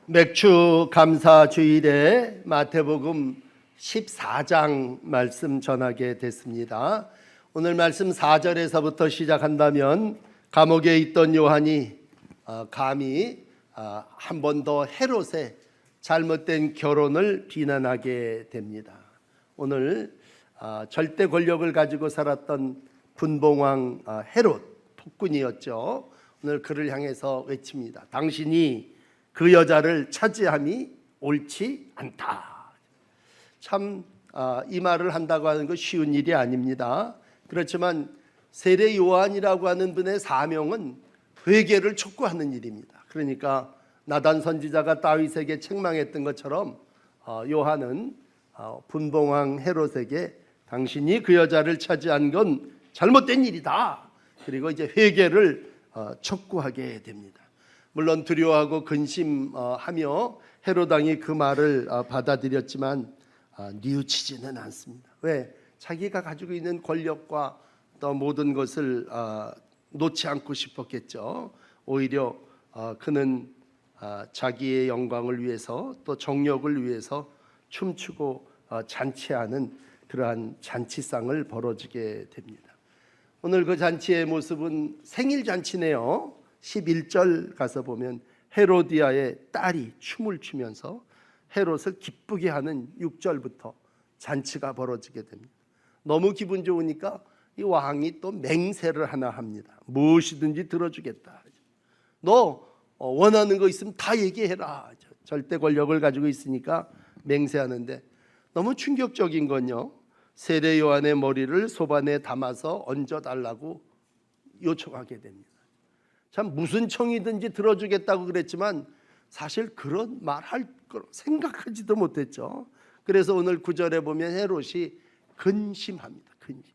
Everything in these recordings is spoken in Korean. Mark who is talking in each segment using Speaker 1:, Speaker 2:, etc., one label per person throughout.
Speaker 1: 맥주 감사 주일에 마태복음 14장 말씀 전하게 됐습니다. 오늘 말씀 4절에서부터 시작한다면 감옥에 있던 요한이 감히 한 번 더 헤롯의 잘못된 결혼을 비난하게 됩니다. 오늘 절대 권력을 가지고 살았던 분봉왕 헤롯 폭군이었죠. 오늘 그를 향해서 외칩니다. 당신이 그 여자를 차지함이 옳지 않다. 참 이 말을 한다고 하는 거 쉬운 일이 아닙니다. 그렇지만 세례 요한이라고 하는 분의 사명은 회개를 촉구하는 일입니다. 그러니까 나단 선지자가 다윗에게 책망했던 것처럼 요한은 분봉왕 헤롯에게 당신이 그 여자를 차지한 건 잘못된 일이다. 그리고 이제 회개를 촉구하게 됩니다. 물론 두려워하고 근심하며 헤롯 왕이 그 말을 받아들였지만 뉘우치지는 않습니다. 왜? 자기가 가지고 있는 권력과 또 모든 것을 놓지 않고 싶었겠죠. 오히려 그는 자기의 영광을 위해서 또 정력을 위해서 춤추고 잔치하는 그러한 잔치상을 벌어지게 됩니다. 오늘 그 잔치의 모습은 생일 잔치네요. 11절 가서 보면 헤로디아의 딸이 춤을 추면서 헤롯을 기쁘게 하는 6절부터 잔치가 벌어지게 됩니다. 너무 기분 좋으니까 이 왕이 또 맹세를 하나 합니다. 무엇이든지 들어주겠다. 너 원하는 거 있으면 다 얘기해라. 절대 권력을 가지고 있으니까 맹세하는데 너무 충격적인 건요, 세례 요한의 머리를 소반에 담아서 얹어달라고 요청하게 됩니다. 참 무슨 청이든지 들어주겠다고 그랬지만 사실 그런 말할 걸 생각하지도 못했죠. 그래서 오늘 9절에 보면 헤롯이 근심합니다. 근심.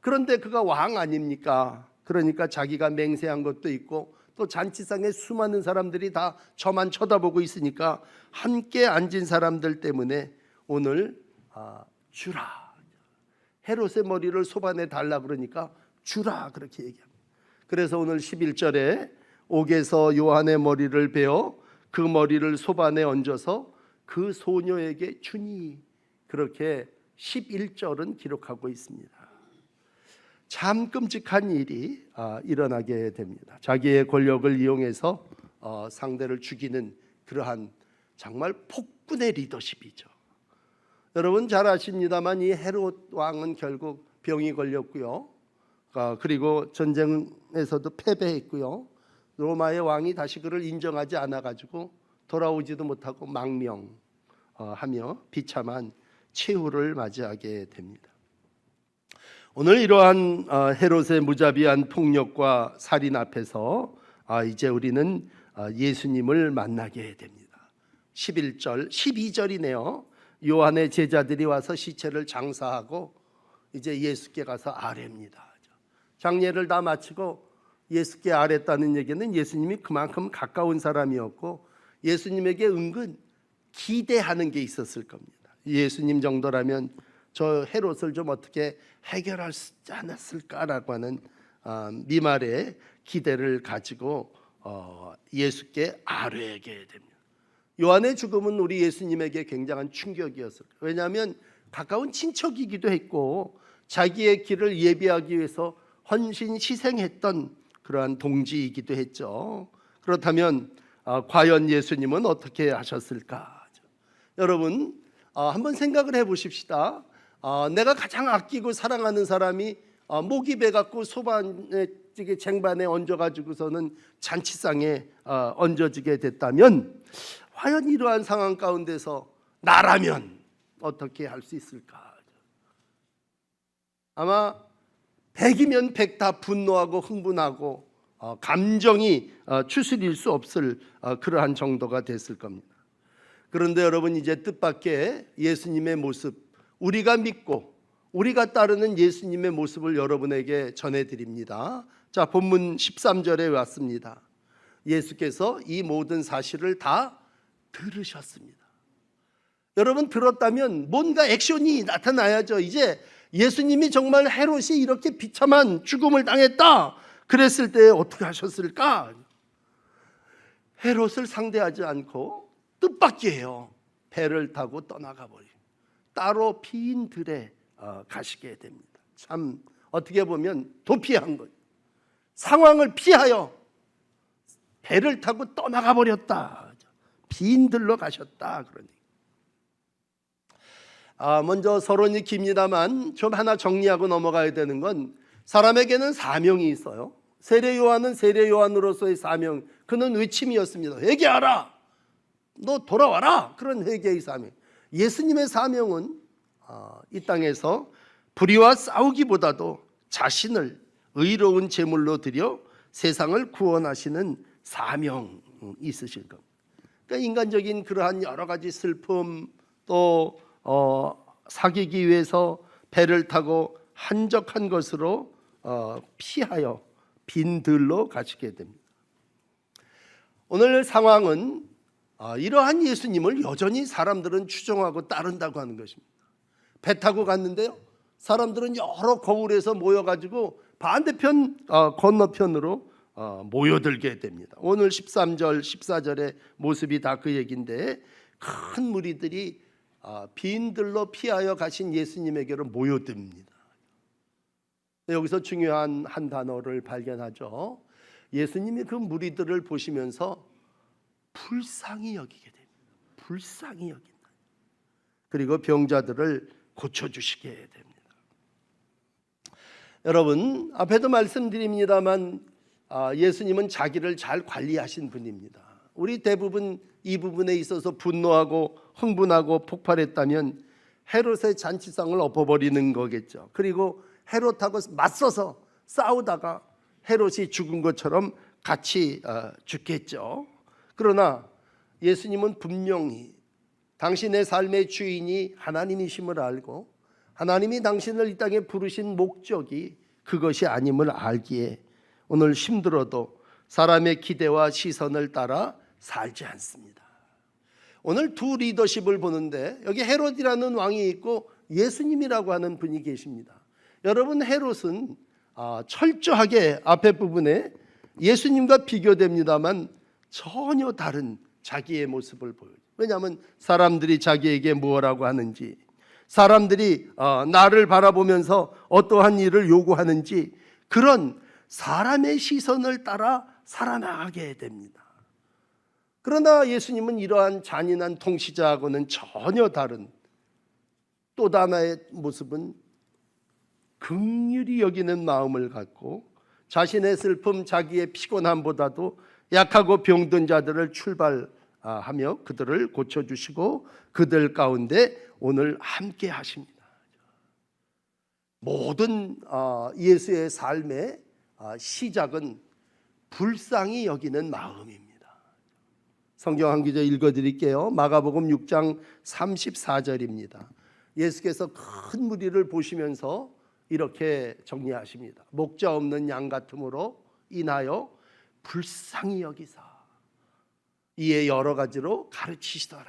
Speaker 1: 그런데 그가 왕 아닙니까? 그러니까 자기가 맹세한 것도 있고 또 잔치상에 수많은 사람들이 다 저만 쳐다보고 있으니까 함께 앉은 사람들 때문에 오늘 주라. 헤롯의 머리를 소반에 달라 그러니까 주라 그렇게 얘기합니다. 그래서 오늘 11절에 옥에서 요한의 머리를 베어 그 머리를 소반에 얹어서 그 소녀에게 주니, 그렇게 11절은 기록하고 있습니다. 참 끔찍한 일이 일어나게 됩니다. 자기의 권력을 이용해서 상대를 죽이는 그러한 정말 폭군의 리더십이죠. 여러분 잘 아십니다만 이 헤롯 왕은 결국 병이 걸렸고요. 그리고 전쟁에서도 패배했고요. 로마의 왕이 다시 그를 인정하지 않아가지고 돌아오지도 못하고 망명하며 비참한 최후를 맞이하게 됩니다. 오늘 이러한 헤롯의 무자비한 폭력과 살인 앞에서 이제 우리는 예수님을 만나게 됩니다. 11절, 12절이네요. 요한의 제자들이 와서 시체를 장사하고 이제 예수께 가서 아뢰입니다. 장례를 다 마치고 예수께 아뢰었다는 얘기는 예수님이 그만큼 가까운 사람이었고 예수님에게 은근 기대하는 게 있었을 겁니다. 예수님 정도라면 저 헤롯을 좀 어떻게 해결할 수 있지 않았을까라고 하는 미말의 기대를 가지고 예수께 아뢰게 됩니다. 요한의 죽음은 우리 예수님에게 굉장한 충격이었을 거예요. 왜냐하면 가까운 친척이기도 했고 자기의 길을 예비하기 위해서 헌신 희생했던 그러한 동지이기도 했죠. 그렇다면 과연 예수님은 어떻게 하셨을까? 여러분 한번 생각을 해보십시다. 내가 가장 아끼고 사랑하는 사람이 목이 베갖고 소반에 쟁반에 얹어가지고서는 잔치상에 얹어지게 됐다면 과연 이러한 상황 가운데서 나라면 어떻게 할 수 있을까? 아마 100이면 100 다 분노하고 흥분하고 감정이 추스릴 수 없을 그러한 정도가 됐을 겁니다. 그런데 여러분 이제 뜻밖의 예수님의 모습, 우리가 믿고 우리가 따르는 예수님의 모습을 여러분에게 전해드립니다. 자, 본문 13절에 왔습니다. 예수께서 이 모든 사실을 다 들으셨습니다. 여러분 들었다면 뭔가 액션이 나타나야죠. 이제 예수님이 정말 헤롯이 이렇게 비참한 죽음을 당했다 그랬을 때 어떻게 하셨을까? 헤롯을 상대하지 않고 뜻밖이에요. 배를 타고 떠나가 버려요. 따로 빈 들에 가시게 됩니다. 참 어떻게 보면 도피한 거예요. 상황을 피하여 배를 타고 떠나가 버렸다. 빈 들로 가셨다. 그러니 먼저 서론이 깁니다만 좀 하나 정리하고 넘어가야 되는 건, 사람에게는 사명이 있어요. 세례 요한은 세례 요한으로서의 사명, 그는 외침이었습니다. 회개하라, 너 돌아와라. 그런 회개의 사명. 예수님의 사명은 이 땅에서 불의와 싸우기보다도 자신을 의로운 제물로 드려 세상을 구원하시는 사명이 있으실 겁니다. 그러니까 인간적인 그러한 여러 가지 슬픔, 또 사귀기 위해서 배를 타고 한적한 것으로 피하여 빈 들로 가시게 됩니다. 오늘 상황은 이러한 예수님을 여전히 사람들은 추종하고 따른다고 하는 것입니다. 배 타고 갔는데요, 사람들은 여러 거울에서 모여가지고 반대편 건너편으로 모여들게 됩니다. 오늘 13절 14절의 모습이 다 그 얘기인데, 큰 무리들이 빈들로 피하여 가신 예수님에게로 모여듭니다. 여기서 중요한 한 단어를 발견하죠. 예수님이 그 무리들을 보시면서 불쌍히 여기게 됩니다. 불쌍히 여긴다. 그리고 병자들을 고쳐주시게 됩니다. 여러분, 앞에도 말씀드립니다만 예수님은 자기를 잘 관리하신 분입니다. 우리 대부분 이 부분에 있어서 분노하고 흥분하고 폭발했다면 헤롯의 잔치상을 엎어버리는 거겠죠. 그리고 헤롯하고 맞서서 싸우다가 헤롯이 죽은 것처럼 같이 죽겠죠. 그러나 예수님은 분명히 당신의 삶의 주인이 하나님이심을 알고 하나님이 당신을 이 땅에 부르신 목적이 그것이 아님을 알기에 오늘 힘들어도 사람의 기대와 시선을 따라 살지 않습니다. 오늘 두 리더십을 보는데 여기 헤롯이라는 왕이 있고 예수님이라고 하는 분이 계십니다. 여러분, 헤롯은 철저하게 앞에 부분에 예수님과 비교됩니다만 전혀 다른 자기의 모습을 보여요. 왜냐하면 사람들이 자기에게 무엇라고 하는지, 사람들이 나를 바라보면서 어떠한 일을 요구하는지, 그런 사람의 시선을 따라 살아나가게 됩니다. 그러나 예수님은 이러한 잔인한 통치자하고는 전혀 다른 또 하나의 모습은 긍휼히 여기는 마음을 갖고 자신의 슬픔, 자기의 피곤함보다도 약하고 병든 자들을 출발하며 그들을 고쳐주시고 그들 가운데 오늘 함께 하십니다. 모든 예수의 삶의 시작은 불쌍히 여기는 마음입니다. 성경 한 구절 읽어드릴게요. 마가복음 6장 34절입니다. 예수께서 큰 무리를 보시면서 이렇게 정리하십니다. 목자 없는 양 같음으로 인하여 불쌍히 여기사 이에 여러 가지로 가르치시더라.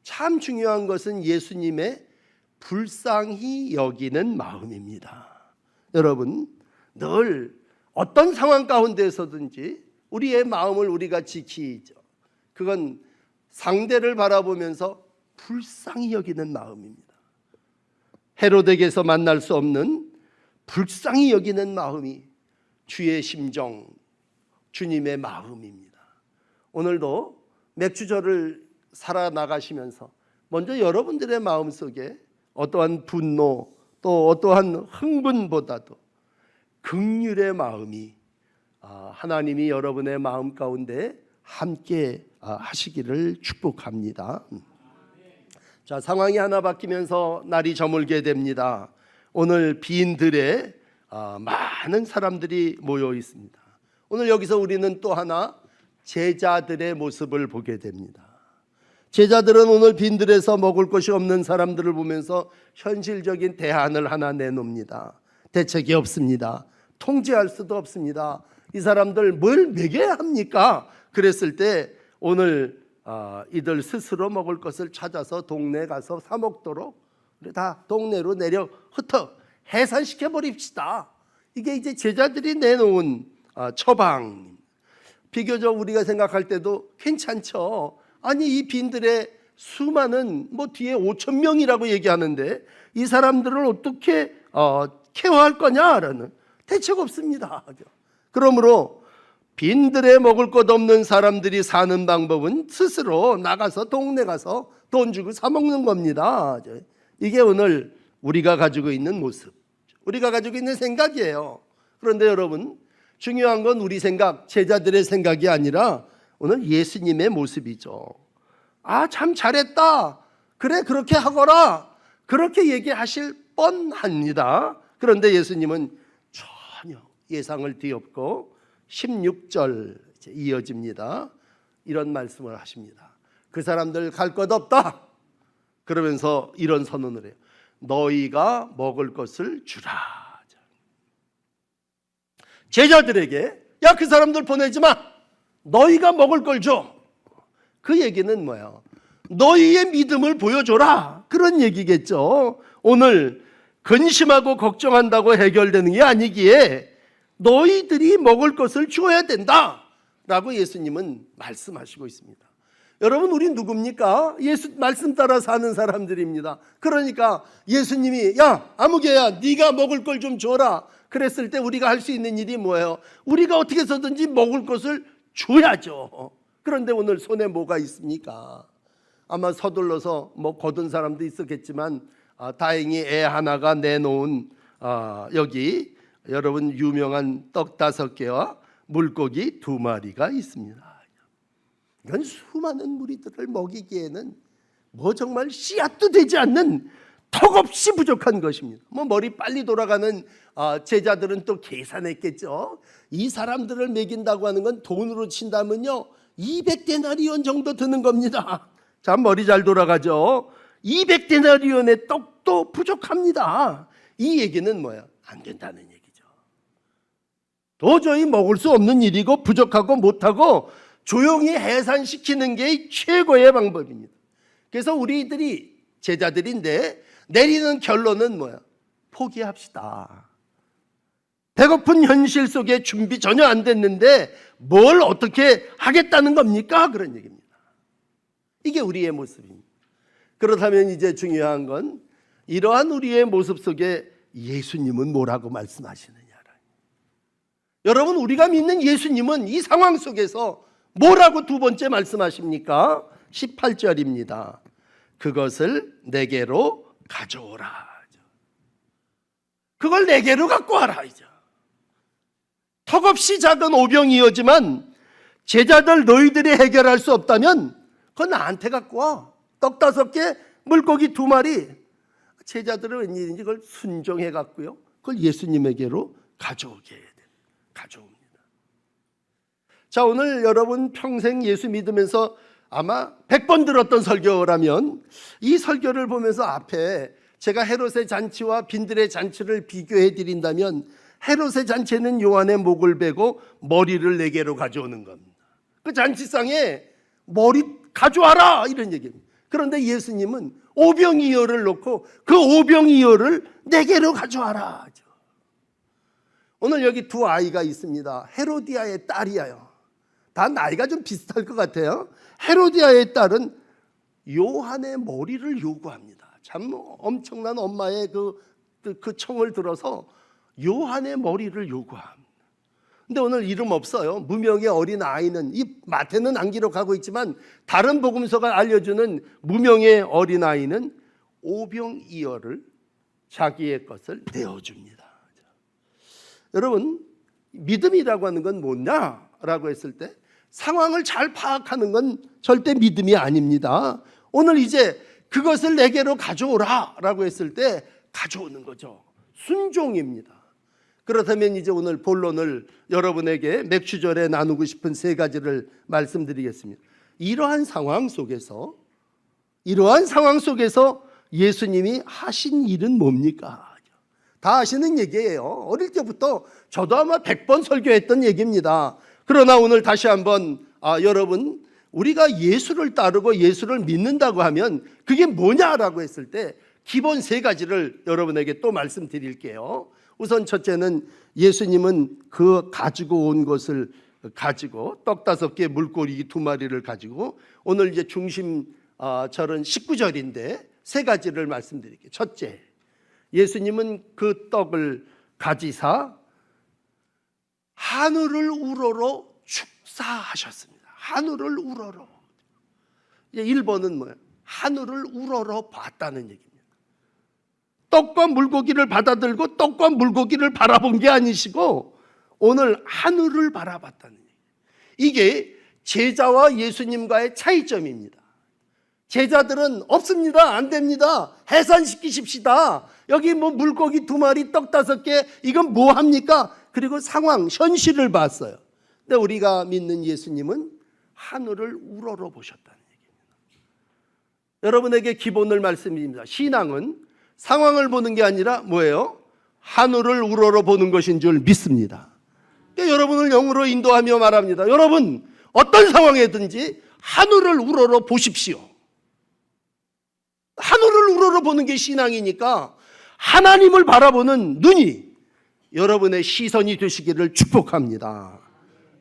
Speaker 1: 참 중요한 것은 예수님의 불쌍히 여기는 마음입니다. 여러분, 늘 어떤 상황 가운데서든지 우리의 마음을 우리가 지키죠. 그건 상대를 바라보면서 불쌍히 여기는 마음입니다. 헤롯에게서 만날 수 없는 불쌍히 여기는 마음이 주의 심정, 주님의 마음입니다. 오늘도 맥주절을 살아나가시면서 먼저 여러분들의 마음속에 어떠한 분노 또 어떠한 흥분보다도 긍휼의 마음이 하나님이 여러분의 마음 가운데 함께 하시기를 축복합니다. 자, 상황이 하나 바뀌면서 날이 저물게 됩니다. 오늘 빈 들에 많은 사람들이 모여 있습니다. 오늘 여기서 우리는 또 하나 제자들의 모습을 보게 됩니다. 제자들은 오늘 빈들에서 먹을 것이 없는 사람들을 보면서 현실적인 대안을 하나 내놓습니다. 대책이 없습니다. 통제할 수도 없습니다. 이 사람들 뭘 먹여야 합니까? 그랬을 때 오늘 이들 스스로 먹을 것을 찾아서 동네에 가서 사 먹도록 우리 다 동네로 내려 흩어 해산시켜 버립시다. 이게 이제 제자들이 내놓은 처방. 비교적 우리가 생각할 때도 괜찮죠. 아니 이 빈들의 수많은 뒤에 5천 명이라고 얘기하는데 이 사람들을 어떻게 케어할 거냐라는 대책 없습니다. 그러므로 빈들에 먹을 것 없는 사람들이 사는 방법은 스스로 나가서 동네 가서 돈 주고 사 먹는 겁니다. 이게 오늘 우리가 가지고 있는 모습, 우리가 가지고 있는 생각이에요. 그런데 여러분, 중요한 건 우리 생각, 제자들의 생각이 아니라 오늘 예수님의 모습이죠. 아, 참 잘했다. 그래, 그렇게 하거라. 그렇게 얘기하실 뻔합니다. 그런데 예수님은 전혀 예상을 뒤엎고 16절 이어집니다. 이런 말씀을 하십니다. 그 사람들 갈 것 없다. 그러면서 이런 선언을 해요. 너희가 먹을 것을 주라. 제자들에게 야, 그 사람들 보내지 마. 너희가 먹을 걸 줘. 그 얘기는 뭐예요? 너희의 믿음을 보여줘라. 그런 얘기겠죠. 오늘 근심하고 걱정한다고 해결되는 게 아니기에 너희들이 먹을 것을 주어야 된다 라고 예수님은 말씀하시고 있습니다. 여러분, 우리 누굽니까? 예수 말씀 따라 사는 사람들입니다. 그러니까 예수님이 야, 아무개야, 네가 먹을 걸 좀 줘라 그랬을 때 우리가 할 수 있는 일이 뭐예요? 우리가 어떻게 해서든지 먹을 것을 줘야죠. 그런데 오늘 손에 뭐가 있습니까? 아마 서둘러서 거둔 사람도 있었겠지만 다행히 애 하나가 내놓은 여기 여러분 유명한 떡 5개와 물고기 2마리가 있습니다. 이건 수많은 무리들을 먹이기에는 정말 씨앗도 되지 않는 턱없이 부족한 것입니다. 머리 빨리 돌아가는 제자들은 또 계산했겠죠. 이 사람들을 먹인다고 하는 건 돈으로 친다면요 200데나리온 정도 드는 겁니다. 자, 머리 잘 돌아가죠. 200데나리온의 떡도 부족합니다. 이 얘기는 뭐야? 안 된다는 얘기죠. 도저히 먹을 수 없는 일이고 부족하고 못하고 조용히 해산시키는 게 최고의 방법입니다. 그래서 우리들이 제자들인데 내리는 결론은 뭐야? 포기합시다. 배고픈 현실 속에 준비 전혀 안 됐는데 뭘 어떻게 하겠다는 겁니까? 그런 얘기입니다. 이게 우리의 모습입니다. 그렇다면 이제 중요한 건 이러한 우리의 모습 속에 예수님은 뭐라고 말씀하시느냐. 여러분, 우리가 믿는 예수님은 이 상황 속에서 뭐라고 두 번째 말씀하십니까? 18절입니다. 그것을 내게로 가져오라. 그걸 내게로 갖고 와라. 턱없이 작은 오병이어지만 제자들 너희들이 해결할 수 없다면 그건 나한테 갖고 와. 떡 5개, 물고기 2마리. 제자들은 웬일인지 그걸 순종해 갖고요, 그걸 예수님에게로 가져오게 해야 돼요. 가져옵니다. 자, 오늘 여러분 평생 예수 믿으면서 아마 100번 들었던 설교라면 이 설교를 보면서 앞에 제가 헤롯의 잔치와 빈들의 잔치를 비교해 드린다면 헤롯의 잔치는 요한의 목을 베고 머리를 내게로 가져오는 겁니다. 그 잔치상에 머리 가져와라 이런 얘기입니다. 그런데 예수님은 오병이어를 놓고 그 오병이어를 내게로 가져와라. 오늘 여기 2 아이가 있습니다. 헤로디아의 딸이에요. 다 나이가 좀 비슷할 것 같아요. 헤로디아의 딸은 요한의 머리를 요구합니다. 참 엄청난 엄마의 그 청을 들어서 요한의 머리를 요구합니다. 근데 오늘 이름 없어요. 무명의 어린 아이는, 이 마태는 안 기록하고 있지만 다른 복음서가 알려주는 무명의 어린 아이는 오병이어를 자기의 것을 내어줍니다. 여러분, 믿음이라고 하는 건 뭐냐라고 했을 때 상황을 잘 파악하는 건 절대 믿음이 아닙니다. 오늘 이제 그것을 내게로 가져오라라고 했을 때 가져오는 거죠. 순종입니다. 그렇다면 이제 오늘 본론을 여러분에게 맥주절에 나누고 싶은 3가지를 말씀드리겠습니다. 이러한 상황 속에서 예수님이 하신 일은 뭡니까? 다 아시는 얘기예요. 어릴 때부터 저도 아마 100번 설교했던 얘기입니다. 그러나 오늘 다시 한번 여러분, 우리가 예수를 따르고 예수를 믿는다고 하면 그게 뭐냐라고 했을 때 기본 3가지를 여러분에게 또 말씀드릴게요. 우선 첫째는 예수님은 그 가지고 온 것을 가지고 떡 5개 물고기 2마리를 가지고 오늘 이제 중심 절은 19절인데 3가지를 말씀드릴게요. 첫째, 예수님은 그 떡을 가지사 하늘을 우러러 축사하셨습니다. 하늘을 우러러. 1번은 뭐예요? 하늘을 우러러 봤다는 얘기입니다. 떡과 물고기를 받아들고 떡과 물고기를 바라본 게 아니시고 오늘 하늘을 바라봤다는 얘기예요. 이게 제자와 예수님과의 차이점입니다. 제자들은 없습니다, 안 됩니다, 해산시키십시다, 여기 뭐 물고기 2마리 떡 5개 이건 뭐 합니까? 그리고 상황, 현실을 봤어요. 근데 우리가 믿는 예수님은 하늘을 우러러 보셨다는 얘기입니다. 여러분에게 기본을 말씀드립니다. 신앙은 상황을 보는 게 아니라 뭐예요? 하늘을 우러러 보는 것인 줄 믿습니다. 그러니까 여러분을 영으로 인도하며 말합니다. 여러분, 어떤 상황이든지 하늘을 우러러 보십시오. 하늘을 우러러 보는 게 신앙이니까 하나님을 바라보는 눈이 여러분의 시선이 되시기를 축복합니다.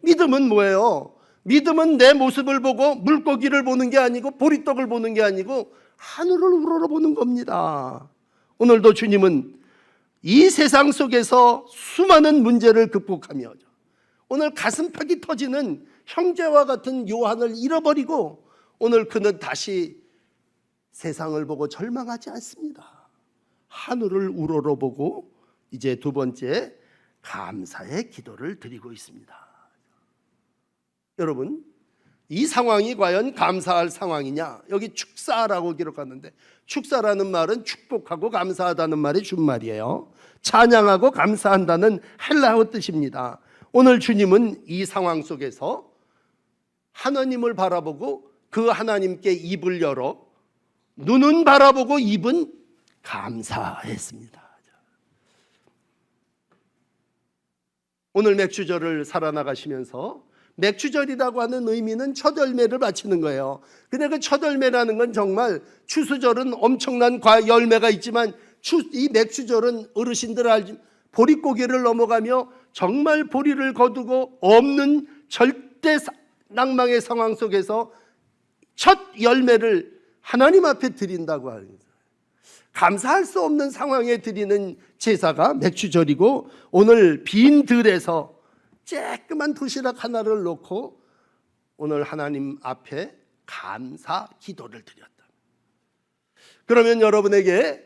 Speaker 1: 믿음은 뭐예요? 믿음은 내 모습을 보고 물고기를 보는 게 아니고 보리떡을 보는 게 아니고 하늘을 우러러 보는 겁니다. 오늘도 주님은 이 세상 속에서 수많은 문제를 극복하며 오늘 가슴팍이 터지는 형제와 같은 요한을 잃어버리고 오늘 그는 다시 세상을 보고 절망하지 않습니다. 하늘을 우러러 보고 이제 2번째, 감사의 기도를 드리고 있습니다. 여러분, 이 상황이 과연 감사할 상황이냐? 여기 축사라고 기록하는데 축사라는 말은 축복하고 감사하다는 말이 준말이에요. 찬양하고 감사한다는 헬라어 뜻입니다. 오늘 주님은 이 상황 속에서 하나님을 바라보고 그 하나님께 입을 열어 눈은 바라보고 입은 감사했습니다. 오늘 맥주절을 살아나가시면서 맥주절이라고 하는 의미는 첫 열매를 바치는 거예요. 근데 그 첫 열매라는 건 정말 추수절은 엄청난 열매가 있지만 이 맥주절은 어르신들 알지, 보릿고개를 넘어가며 정말 보리를 거두고 없는 절대 낭망의 상황 속에서 첫 열매를 하나님 앞에 드린다고 합니다. 감사할 수 없는 상황에 드리는 제사가 맥주절이고 오늘 빈 들에서 쬐끄만 도시락 하나를 놓고 오늘 하나님 앞에 감사 기도를 드렸다. 그러면 여러분에게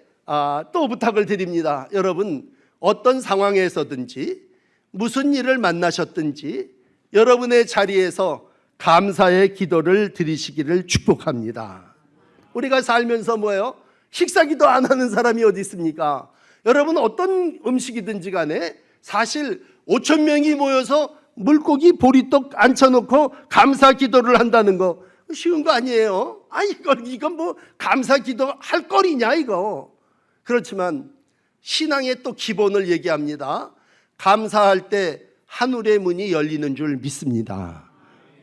Speaker 1: 또 부탁을 드립니다. 여러분, 어떤 상황에서든지 무슨 일을 만나셨든지 여러분의 자리에서 감사의 기도를 드리시기를 축복합니다. 우리가 살면서 뭐예요? 식사기도 안 하는 사람이 어디 있습니까? 여러분, 어떤 음식이든지 간에 사실 5천 명이 모여서 물고기 보리떡 앉혀놓고 감사 기도를 한다는 거 쉬운 거 아니에요. 이건 뭐 감사 기도 할 거리냐 이거. 그렇지만 신앙의 또 기본을 얘기합니다. 감사할 때 하늘의 문이 열리는 줄 믿습니다.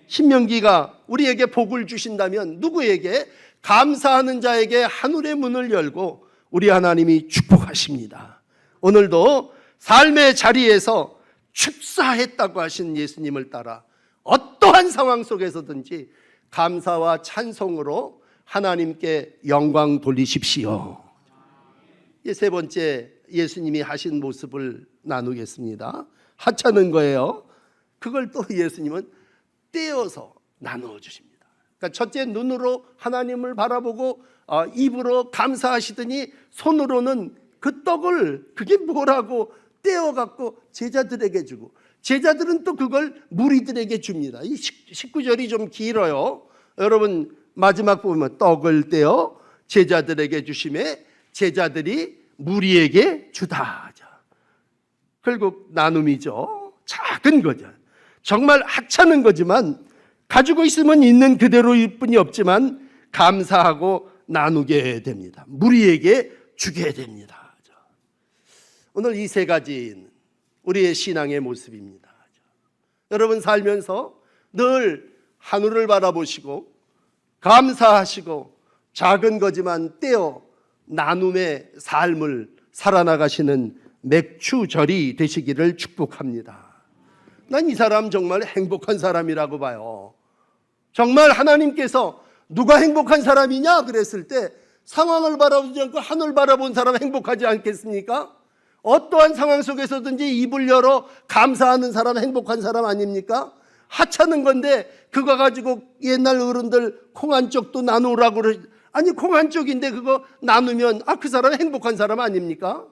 Speaker 1: 신명기가 우리에게 복을 주신다면 누구에게? 감사하는 자에게 하늘의 문을 열고 우리 하나님이 축복하십니다. 오늘도 삶의 자리에서 축사했다고 하신 예수님을 따라 어떠한 상황 속에서든지 감사와 찬송으로 하나님께 영광 돌리십시오. 3번째, 예수님이 하신 모습을 나누겠습니다. 하찮은 거예요. 그걸 또 예수님은 떼어서 나누어 주십니다. 그러니까 첫째, 눈으로 하나님을 바라보고 입으로 감사하시더니 손으로는 그 떡을 그게 뭐라고 떼어갖고 제자들에게 주고 제자들은 또 그걸 무리들에게 줍니다. 이 19절이 좀 길어요. 여러분, 마지막 보면 떡을 떼어 제자들에게 주심에 제자들이 무리에게 주다. 결국 나눔이죠. 작은 거죠. 정말 하찮은 거지만 가지고 있으면 있는 그대로일 뿐이 없지만 감사하고 나누게 됩니다. 무리에게 주게 됩니다. 오늘 이 3가지는 우리의 신앙의 모습입니다. 여러분 살면서 늘 하늘을 바라보시고 감사하시고 작은 거지만 떼어 나눔의 삶을 살아나가시는 맥주절이 되시기를 축복합니다. 난 이 사람 정말 행복한 사람이라고 봐요. 정말 하나님께서 누가 행복한 사람이냐 그랬을 때 상황을 바라보지 않고 하늘 바라본 사람 행복하지 않겠습니까? 어떠한 상황 속에서든지 입을 열어 감사하는 사람 행복한 사람 아닙니까? 하찮은 건데 그거 가지고 옛날 어른들 콩 한 쪽도 나누라고 아니 콩 한 쪽인데 그거 나누면 그 사람 행복한 사람 아닙니까?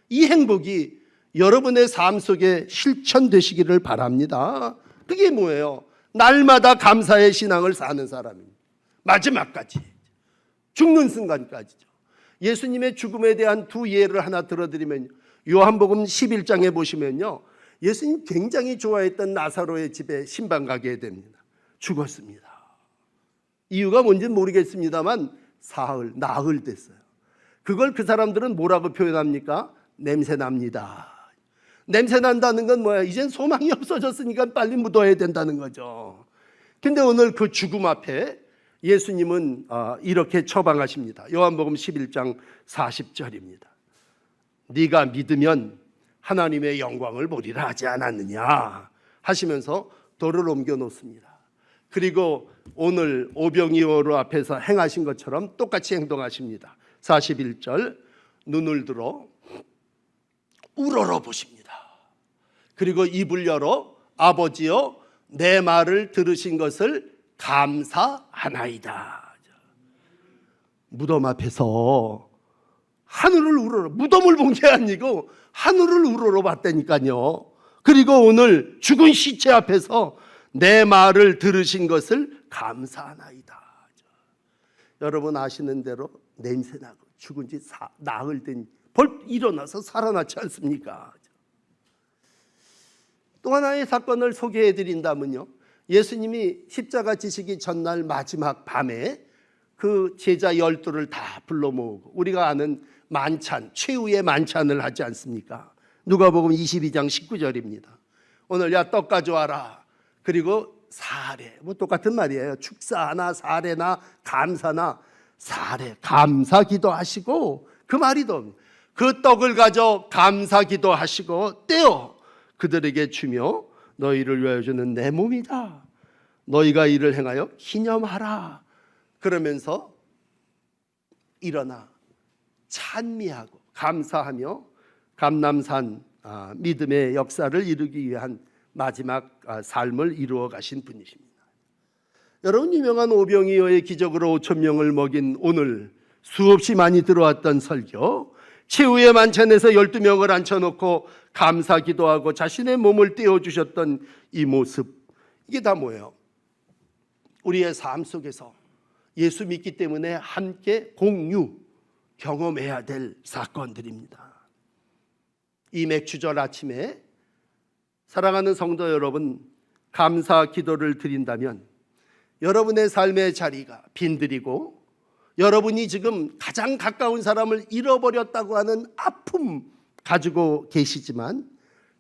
Speaker 1: 이 행복이 여러분의 삶 속에 실천되시기를 바랍니다. 그게 뭐예요? 날마다 감사의 신앙을 사는 사람입니다. 마지막까지 죽는 순간까지죠. 예수님의 죽음에 대한 두 예를 하나 들어드리면 요한복음 11장에 보시면요, 예수님 굉장히 좋아했던 나사로의 집에 신방 가게 됩니다. 죽었습니다. 이유가 뭔지는 모르겠습니다만 나흘 됐어요. 그걸 그 사람들은 뭐라고 표현합니까? 냄새 납니다. 냄새 난다는 건 뭐야? 이젠 소망이 없어졌으니까 빨리 묻어야 된다는 거죠. 근데 오늘 그 죽음 앞에 예수님은 이렇게 처방하십니다. 요한복음 11장 40절입니다. 네가 믿으면 하나님의 영광을 보리라 하지 않았느냐 하시면서 돌을 옮겨 놓습니다. 그리고 오늘 오병이어로 앞에서 행하신 것처럼 똑같이 행동하십니다. 41절 눈을 들어 우러러 보십니다. 그리고 입을 열어 아버지여 내 말을 들으신 것을 감사하나이다. 무덤 앞에서 하늘을 우러러, 무덤을 본 게 아니고 하늘을 우러러 봤다니까요. 그리고 오늘 죽은 시체 앞에서 내 말을 들으신 것을 감사하나이다. 여러분 아시는 대로 냄새나고 죽은 지 나흘 된 벌 일어나서 살아났지 않습니까? 또 하나의 사건을 소개해 드린다면요, 예수님이 십자가 지시기 전날 마지막 밤에 그 제자 12를 다 불러 모으고 우리가 아는 만찬, 최후의 만찬을 하지 않습니까? 누가복음 22장 19절입니다. 오늘 야 떡 가져와라. 그리고 사례, 뭐 똑같은 말이에요. 축사나 사례나 감사나 사례, 감사 기도하시고 그 말이 더 그 떡을 가져 감사 기도하시고 떼어 그들에게 주며 너희를 위하여 주는 내 몸이다. 너희가 이를 행하여 기념하라. 그러면서 일어나 찬미하고 감사하며 감람산 믿음의 역사를 이루기 위한 마지막 삶을 이루어 가신 분이십니다. 여러분, 유명한 오병이어의 기적으로 5,000명을 먹인 오늘 수없이 많이 들어왔던 설교, 최후의 만찬에서 12명을 앉혀놓고 감사 기도하고 자신의 몸을 떼어주셨던 이 모습, 이게 다 뭐예요? 우리의 삶 속에서 예수 믿기 때문에 함께 공유, 경험해야 될 사건들입니다. 이 맥주절 아침에 사랑하는 성도 여러분, 감사 기도를 드린다면 여러분의 삶의 자리가 빈들이고 여러분이 지금 가장 가까운 사람을 잃어버렸다고 하는 아픔 가지고 계시지만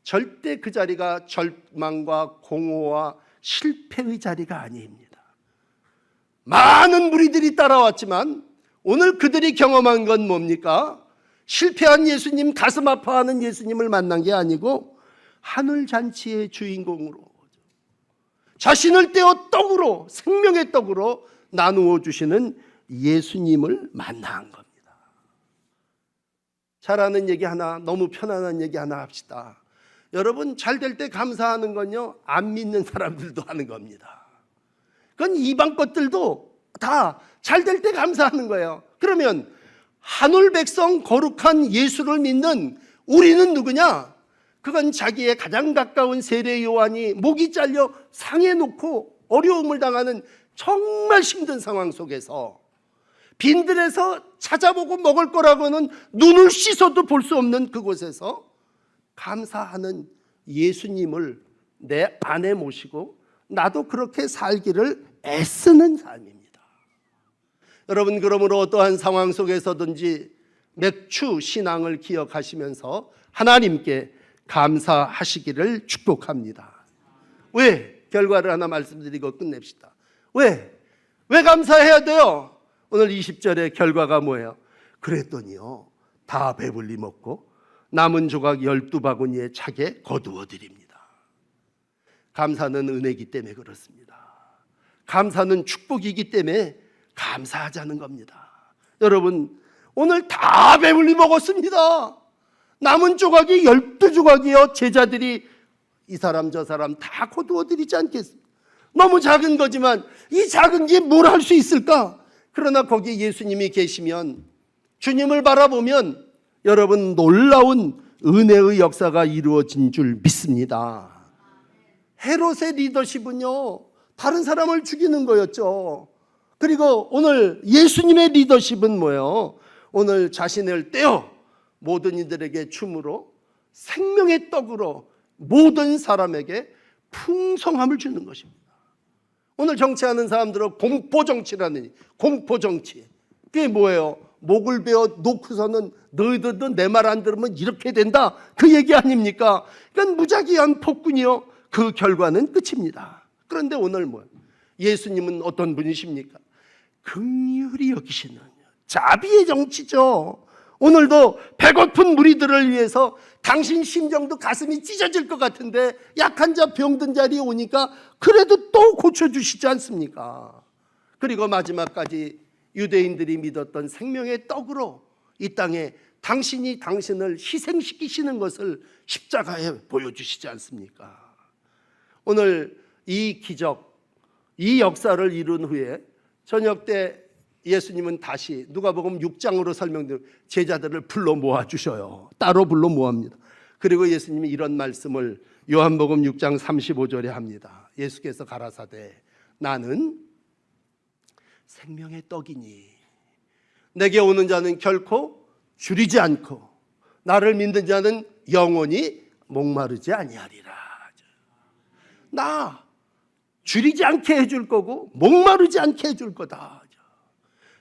Speaker 1: 절대 그 자리가 절망과 공허와 실패의 자리가 아닙니다. 많은 무리들이 따라왔지만 오늘 그들이 경험한 건 뭡니까? 실패한 예수님, 가슴 아파하는 예수님을 만난 게 아니고 하늘잔치의 주인공으로 자신을 떼어 떡으로, 생명의 떡으로 나누어 주시는 예수님을 만난 겁니다. 잘하는 얘기 하나, 너무 편안한 얘기 하나 합시다. 여러분, 잘 될 때 감사하는 건요, 안 믿는 사람들도 하는 겁니다. 그건 이방 것들도 다 잘 될 때 감사하는 거예요. 그러면 하늘 백성 거룩한 예수를 믿는 우리는 누구냐? 그건 자기의 가장 가까운 세례 요한이 목이 잘려 상해 놓고 어려움을 당하는 정말 힘든 상황 속에서 빈들에서 찾아보고 먹을 거라고는 눈을 씻어도 볼 수 없는 그곳에서 감사하는 예수님을 내 안에 모시고 나도 그렇게 살기를 애쓰는 삶입니다. 여러분, 그러므로 어떠한 상황 속에서든지 맥주 신앙을 기억하시면서 하나님께 감사하시기를 축복합니다. 왜? 결과를 하나 말씀드리고 끝냅시다. 왜 감사해야 돼요? 오늘 20절의 결과가 뭐예요? 그랬더니요, 다 배불리 먹고 남은 조각 12바구니에 차게 거두어 드립니다. 감사는 은혜이기 때문에 그렇습니다. 감사는 축복이기 때문에 감사하자는 겁니다. 여러분, 오늘 다 배불리 먹었습니다. 남은 조각이 12조각이요. 제자들이 이 사람 저 사람 다 거두어 드리지 않겠습니까? 너무 작은 거지만 이 작은 게 뭘 할 수 있을까? 그러나 거기에 예수님이 계시면, 주님을 바라보면 여러분 놀라운 은혜의 역사가 이루어진 줄 믿습니다. 헤롯의 리더십은요, 다른 사람을 죽이는 거였죠. 그리고 오늘 예수님의 리더십은 뭐예요? 오늘 자신을 떼어 모든 이들에게 춤으로 생명의 떡으로 모든 사람에게 풍성함을 주는 것입니다. 오늘 정치하는 사람들은 공포정치라는, 공포정치, 그게 뭐예요? 목을 베어 놓고서는 너희들도 내 말 안 들으면 이렇게 된다, 그 얘기 아닙니까? 그러니까 무작위한 폭군이요, 그 결과는 끝입니다. 그런데 오늘 뭐예요? 예수님은 어떤 분이십니까? 긍휼히 여기시는 자비의 정치죠. 오늘도 배고픈 무리들을 위해서 당신 심정도 가슴이 찢어질 것 같은데 약한 자 병든 자리에 오니까 그래도 또 고쳐주시지 않습니까? 그리고 마지막까지 유대인들이 믿었던 생명의 떡으로 이 땅에 당신이 당신을 희생시키시는 것을 십자가에 보여주시지 않습니까? 오늘 이 기적, 이 역사를 이룬 후에 저녁 때 예수님은 다시 누가복음 6장으로 설명된 제자들을 불러 모아주셔요. 따로 불러 모읍니다. 그리고 예수님이 이런 말씀을 요한복음 6장 35절에 합니다. 예수께서 가라사대 나는 생명의 떡이니 내게 오는 자는 결코 줄이지 않고 나를 믿는 자는 영원히 목마르지 아니하리라. 나 줄이지 않게 해줄 거고 목마르지 않게 해줄 거다.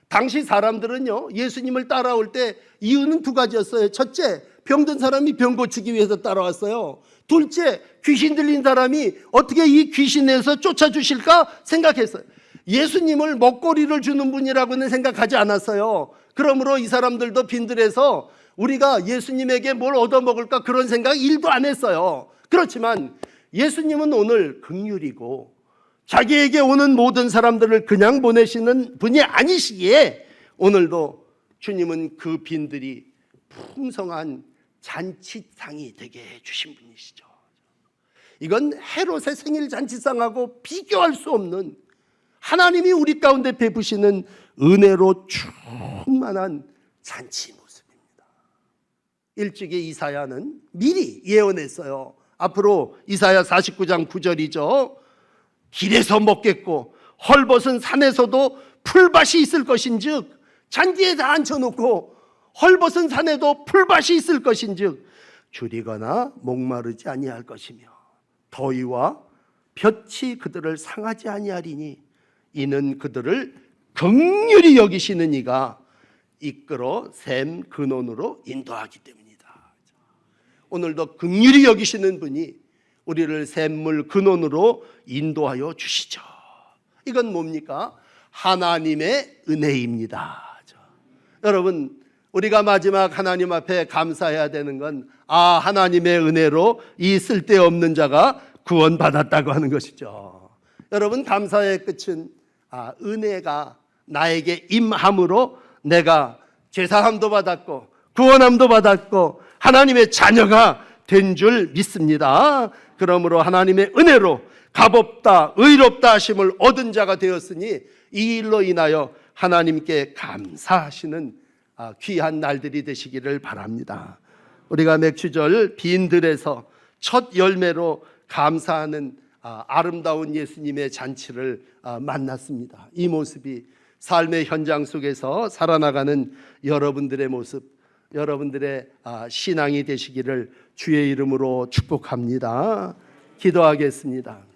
Speaker 1: 당시 사람들은요, 예수님을 따라올 때 이유는 두 가지였어요. 첫째, 병든 사람이 병 고치기 위해서 따라왔어요. 둘째, 귀신 들린 사람이 어떻게 이 귀신에서 쫓아주실까 생각했어요. 예수님을 먹거리를 주는 분이라고는 생각하지 않았어요. 그러므로 이 사람들도 빈들에서 우리가 예수님에게 뭘 얻어먹을까 그런 생각 1도 안 했어요. 그렇지만 예수님은 오늘 긍휼이고 자기에게 오는 모든 사람들을 그냥 보내시는 분이 아니시기에 오늘도 주님은 그 빈들이 풍성한 잔치상이 되게 해주신 분이시죠. 이건 헤롯의 생일 잔치상하고 비교할 수 없는 하나님이 우리 가운데 베푸시는 은혜로 충만한 잔치 모습입니다. 일찍이 이사야는 미리 예언했어요. 앞으로 이사야 49장 9절이죠. 길에서 먹겠고 헐벗은 산에서도 풀밭이 있을 것인즉, 잔디에 다 앉혀놓고 헐벗은 산에도 풀밭이 있을 것인즉 줄이거나 목마르지 아니할 것이며 더위와 볕이 그들을 상하지 아니하리니 이는 그들을 긍휼히 여기시는 이가 이끌어 샘 근원으로 인도하기 때문이다. 오늘도 긍휼히 여기시는 분이 우리를 샘물 근원으로 인도하여 주시죠. 이건 뭡니까? 하나님의 은혜입니다. 여러분, 우리가 마지막 하나님 앞에 감사해야 되는 건 하나님의 은혜로 이 쓸데없는 자가 구원받았다고 하는 것이죠. 여러분, 감사의 끝은 은혜가 나에게 임함으로 내가 죄사함도 받았고 구원함도 받았고 하나님의 자녀가 된 줄 믿습니다. 그러므로 하나님의 은혜로 값없다 의롭다 하심을 얻은 자가 되었으니 이 일로 인하여 하나님께 감사하시는 귀한 날들이 되시기를 바랍니다. 우리가 맥주절 빈들에서 첫 열매로 감사하는 아름다운 예수님의 잔치를 만났습니다. 이 모습이 삶의 현장 속에서 살아나가는 여러분들의 모습, 여러분들의 신앙이 되시기를 주의 이름으로 축복합니다. 기도하겠습니다.